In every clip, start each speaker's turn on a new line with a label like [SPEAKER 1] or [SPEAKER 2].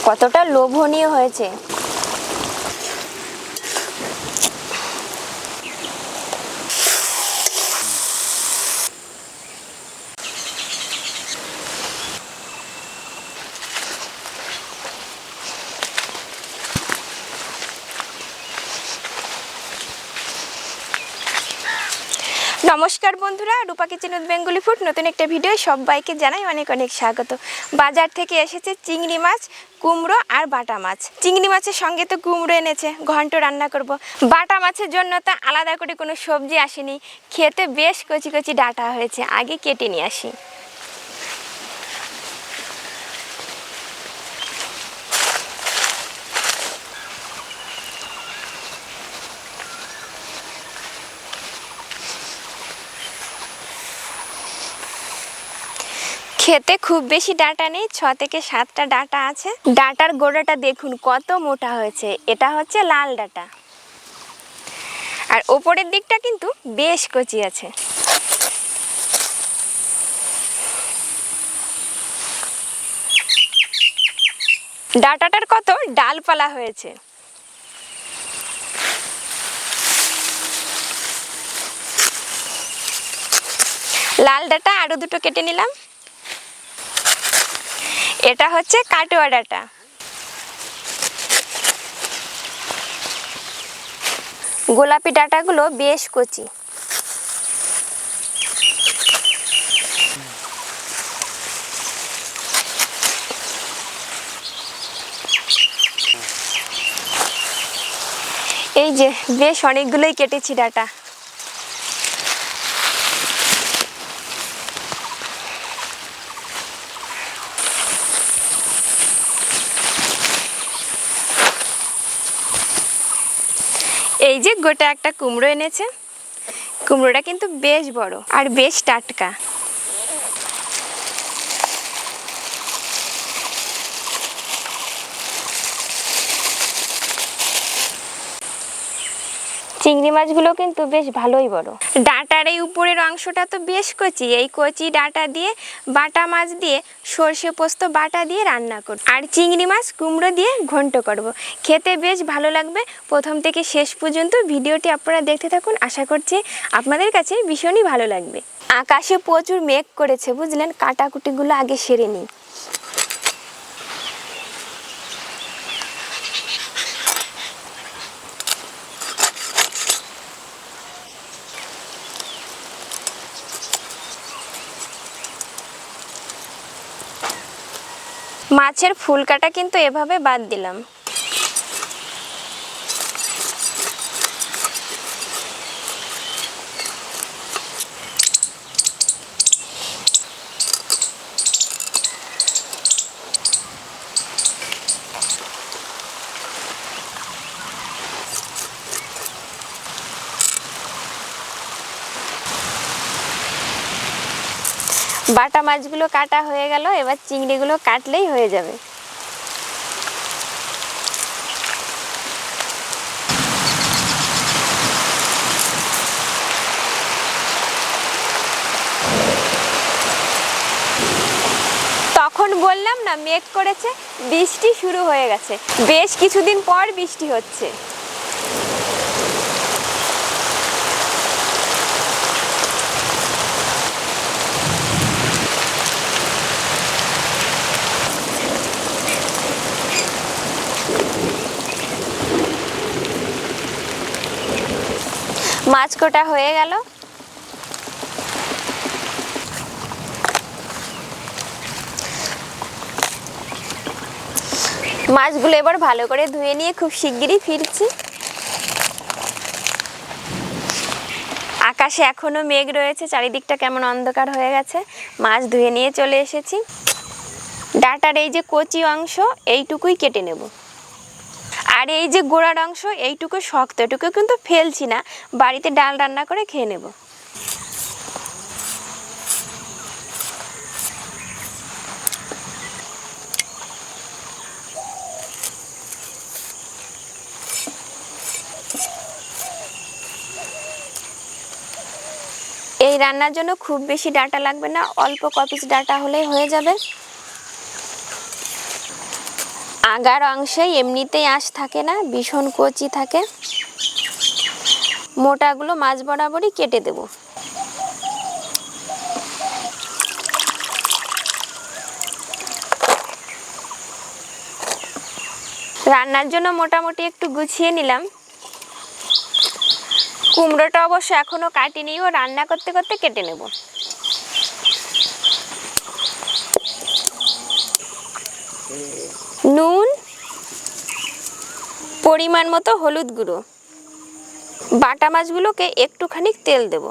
[SPEAKER 1] কতটা লোভনীয় হয়েছে। নমস্কার বন্ধুরা, রূপা কিচেন উইথ বেঙ্গলি ফুড নতুন একটা ভিডিও সবাইকে জানাই অনেক অনেক স্বাগত। বাজার থেকে এসেছে চিংড়ি মাছ, কুমড়ো আর বাটা মাছ। চিংড়ি মাছের সঙ্গে তো কুমড়ো এনেছে, ঘন্ট রান্না করব। বাটা মাছের জন্য তো আলাদা করে কোনো সবজি আসেনি, খেতে বেশ কচি কচি ডাঁটা হয়েছে, আগে কেটে নিয়ে আসি। খেতে খুব বেশি ডাঁটা নেই, 6 থেকে 7টা ডাঁটা আছে। ডাঁটার গোড়াটা দেখুন কত মোটা হয়েছে, এটা হচ্ছে লাল ডাঁটা। আর ওপরের দিকটা কিন্তু বেশ কচি আছে। ডাঁটাটার কত ডালপালা হয়েছে। লাল ডাঁটা আরো দুটো কেটে নিলাম। এটা হচ্ছে কাটোয়া ডাঁটা। গোলাপি ডাঁটাগুলো বেশ কচি। এই যে বেশ অনেকগুলোই কেটেছি ডাঁটা। এই যে গোটা একটা কুমড়ো এনেছে, কুমড়োটা কিন্তু বেশ বড় আর বেশ টাটকা। চিংড়ি মাছগুলো কিন্তু বেশ ভালোই বড়। ডাঁটার এই উপরের অংশটা তো বেশ কচি, এই কচি ডাঁটা দিয়ে বাটা মাছ দিয়ে সর্ষে পোস্ত বাটা দিয়ে রান্না করব, আর চিংড়ি মাছ কুমড়ো দিয়ে ঘন্ট করব। খেতে বেশ ভালো লাগবে। প্রথম থেকে শেষ পর্যন্ত ভিডিওটি আপনারা দেখতে থাকুন, আশা করছি আপনাদের কাছে ভীষণই ভালো লাগবে। আকাশে প্রচুর মেঘ করেছে বুঝলেন, কাটাকুটিগুলো আগে সেরে নিই। মাছের ফুলকাটা কিন্তু এভাবে বাদ দিলাম। বাটা মাছগুলো কাটা হয়ে গেল, এবার চিংড়িগুলো কাটলেই হয়ে যাবে। তখন বললাম না মেঘ করেছে, বৃষ্টি শুরু হয়ে গেছে, বেশ কিছুদিন পর বৃষ্টি হচ্ছে। মাছ কোটা হয়ে গেল। মাছগুলো এবার ভালো করে ধুয়ে নিয়ে খুব শিগগিরই ফিরছি। আকাশে এখনো মেঘ রয়েছে, চারিদিকটা কেমন অন্ধকার হয়ে গেছে। মাছ ধুয়ে নিয়ে চলে এসেছি। ডাঁটার এই যে কচি অংশ এইটুকুই কেটে নেব, আর এই যে গোড়ার অংশ এইটুকু শক্ত, এটুকু কিন্তু ফেলছি না, বাড়িতে ডাল রান্না করে খেয়ে নেব। এই রান্নার জন্য খুব বেশি ডাঁটা লাগবে না, অল্প ক পিস ডাঁটা হলেই হয়ে যাবে। আগার অংশে এমনিতেই আঁশ থাকে না, ভীষণ কচি থাকে। মোটাগুলো মাছ বরাবরই কেটে দেব। রান্নার জন্য মোটামুটি একটু গুছিয়ে নিলাম। কুমড়োটা অবশ্য এখনো কাটিনি, ও রান্না করতে করতে কেটে নেব। নুন, পরিমাণ মতো হলুদ গুঁড়ো, বাটা মাছগুলোকে একটুখানি তেল দেব।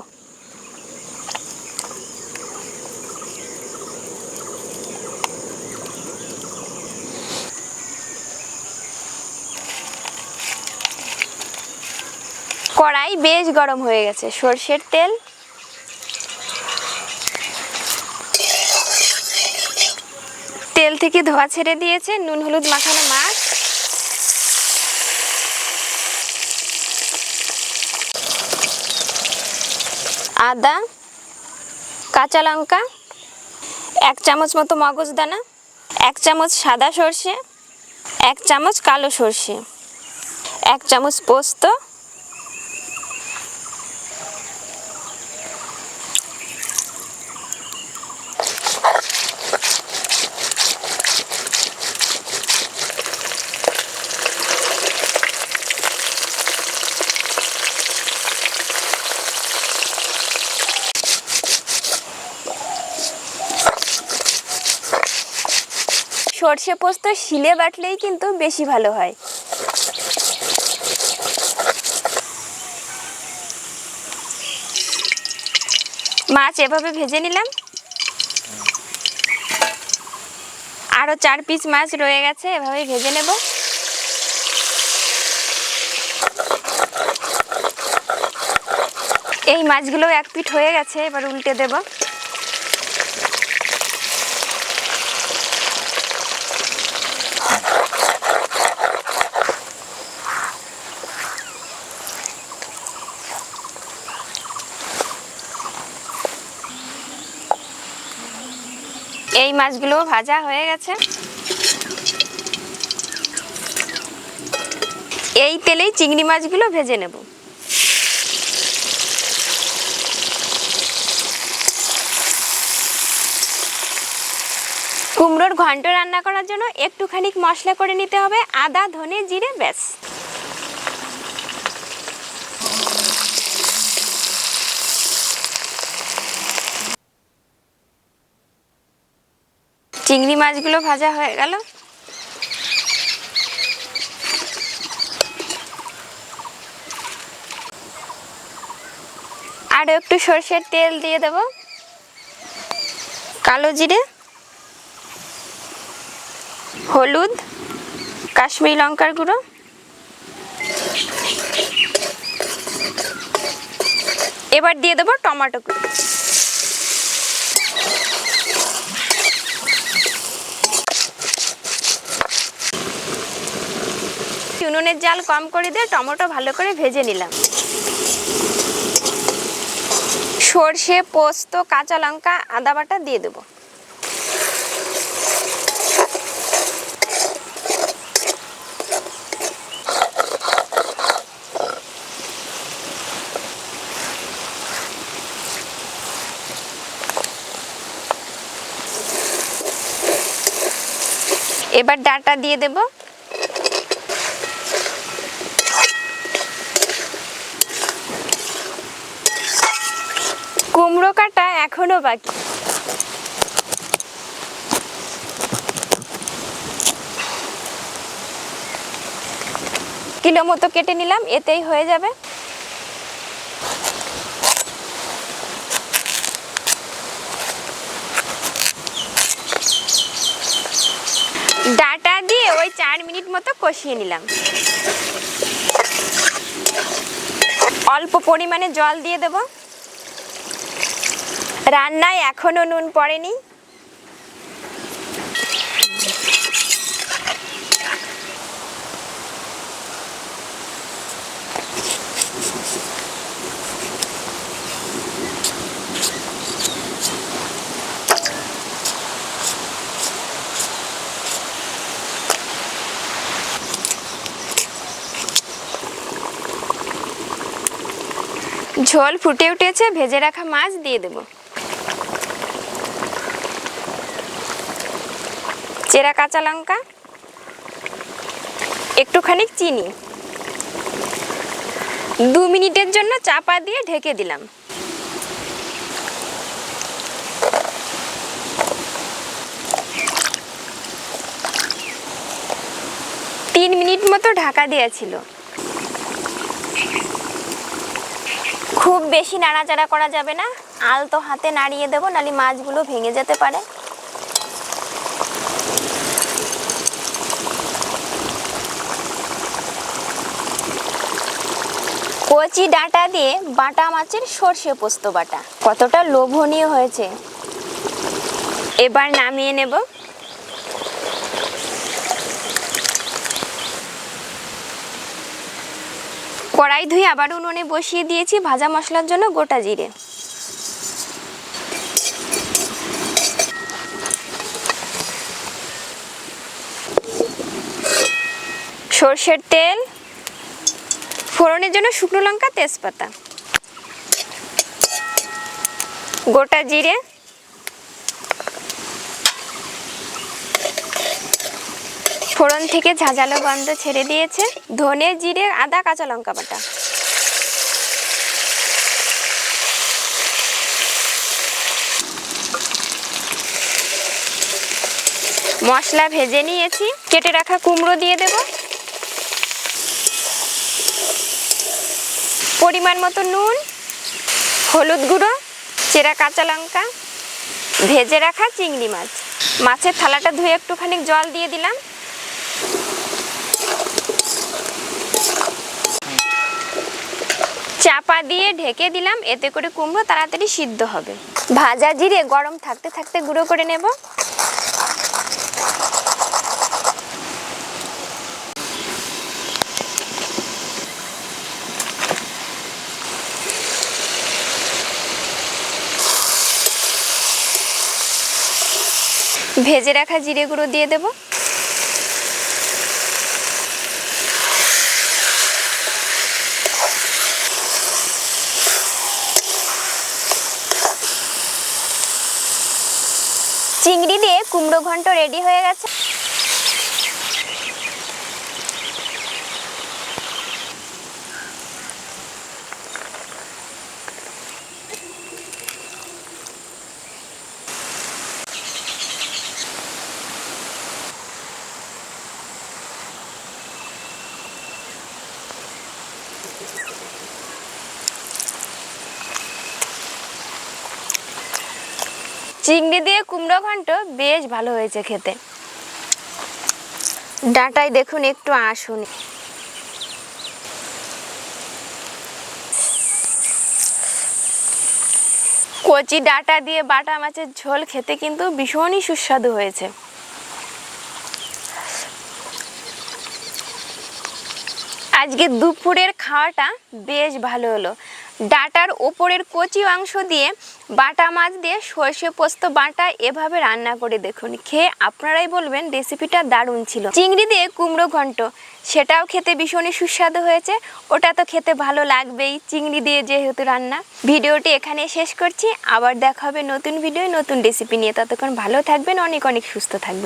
[SPEAKER 1] কড়াই বেশ গরম হয়ে গেছে, সর্ষের তেল, তেল থেকে ধোয়া ছেড়ে দিয়েছে, নুন হলুদ মাখানো মাছ, আদা, কাঁচা লঙ্কা, 1 চামচ মতো মগজদানা, 1 চামচ সাদা সর্ষে, 1 চামচ কালো সর্ষে, 1 চামচ পোস্ত, সর্ষে পোস্ত শিলে বাটলেই কিন্তু বেশি ভালো হয়। মাছ এভাবে ভেজে নিলাম। আরো 4 পিস মাছ রয়ে গেছে, এভাবে ভেজে নেব। এই মাছগুলো 1 পিঠ হয়ে গেছে, এবার উল্টে দেব। এই মাছগুলো ভাজা হয়ে গেছে। এই তেলেই চিংড়ি মাছগুলো ভেজে নেব। কুমড়োর ঘন্ট রান্না করার জন্য একটুখানি মশলা করে নিতে হবে, আদা, ধনে, জিরে, ব্যাস। চিংড়ি মাছগুলো ভাজা হয়ে গেল। আর একটু সরষের তেল দিয়ে দেব, কালো জিরে, হলুদ, কাশ্মীরি লঙ্কার গুঁড়ো, এবার দিয়ে দেবো টমেটো কুচি। উনুনের জাল কম করে দিয়ে টমেটো ভালো করে ভেজে নিলাম। সর্ষে, পোস্ত, কাঁচা লঙ্কা, আদা বাটা দিয়ে দেবো। এবার ডাঁটা দিয়ে দেব। কুমড়ো কাটা এখনো বাকি। কিলো মতো কেটে নিলাম, এতেই হয়ে যাবে। ডাঁটা দিয়ে ওই 4 মিনিট মতো কষিয়ে নিলাম। অল্প পরিমাণে জল দিয়ে দেব। রান্নায় এখনো নুন পড়েনি। ঝোল ফুটে উঠেছে, ভেজে রাখা মাছ দিয়ে দেব। চেরা কাঁচা লঙ্কা, একটুখানি চিনি, 2 মিনিটের জন্য চাপা দিয়ে ঢেকে দিলাম। তিন মিনিট মতো ঢাকা দিয়েছিল। খুব বেশি নাড়াচাড়া করা যাবে না, আলতো হাতে নাড়িয়ে দেবো, নাহলে মাছগুলো ভেঙে যেতে পারে। কচি ডাঁটা দিয়ে বাটা মাছের সর্ষে পোস্ত বাটা কতটা লোভনীয় হয়েছে। এবার নামিয়ে নেব। কড়াই ধুয়ে আবার উনুনে বসিয়ে দিয়েছি ভাজা মশলার জন্য গোটা জিরে, সর্ষের তেল, ফোড়নের জন্য শুকনো লঙ্কা, তেজপাতা, গোটা জিরে, ফোড়ন থেকে ঝাঁঝালো গন্ধ ছেড়ে দিয়েছে, ধনে, জিরে, আদা, কাঁচা লঙ্কা বাটা, মশলা ভেজে নিয়েছি, কেটে রাখা কুমড়ো দিয়ে দেব, পরিমাণ মতো নুন, হলুদ গুঁড়ো, চেরা কাঁচা লঙ্কা, ভেজে রাখা চিংড়ি মাছ। মাছের থালাটা ধুয়ে একটুখানি জল দিয়ে দিলাম। চাপা দিয়ে ঢেকে দিলাম, এতে করে কুমড়ো তাড়াতাড়ি সিদ্ধ হবে। ভাজা জিরে গরম থাকতে থাকতে গুঁড়ো করে নেব। ভেজে রাখা জিরে গুঁড়ো দিয়ে দেব, চিংড়ি দিয়ে কুমড়ো ঘন্ট রেডি হয়ে গেছে। চিংড়ি দিয়ে কুমড়ো ঘন্ট বেশ ভালো হয়েছে খেতে। ডাঁটায় দেখুন একটু আসুন। কচি ডাঁটা দিয়ে বাটা মাছের ঝোল খেতে কিন্তু ভীষণই সুস্বাদু হয়েছে। আজকে দুপুরের খাওয়াটা বেশ ভালো হলো। ডাঁটার ওপরের কচি অংশ দিয়ে বাটা মাছ দিয়ে সর্ষে পোস্ত বাটা এভাবে রান্না করে দেখুন, খেয়ে আপনারাই বলবেন রেসিপিটা দারুণ ছিল। চিংড়ি দিয়ে কুমড়ো ঘন্ট, সেটাও খেতে ভীষণই সুস্বাদু হয়েছে। ওটা তো খেতে ভালো লাগবেই, চিংড়ি দিয়ে যেহেতু রান্না। ভিডিওটি এখানে শেষ করছি, আবার দেখা হবে নতুন ভিডিও নতুন রেসিপি নিয়ে। ততক্ষণ ভালো থাকবেন, অনেক অনেক সুস্থ থাকবেন।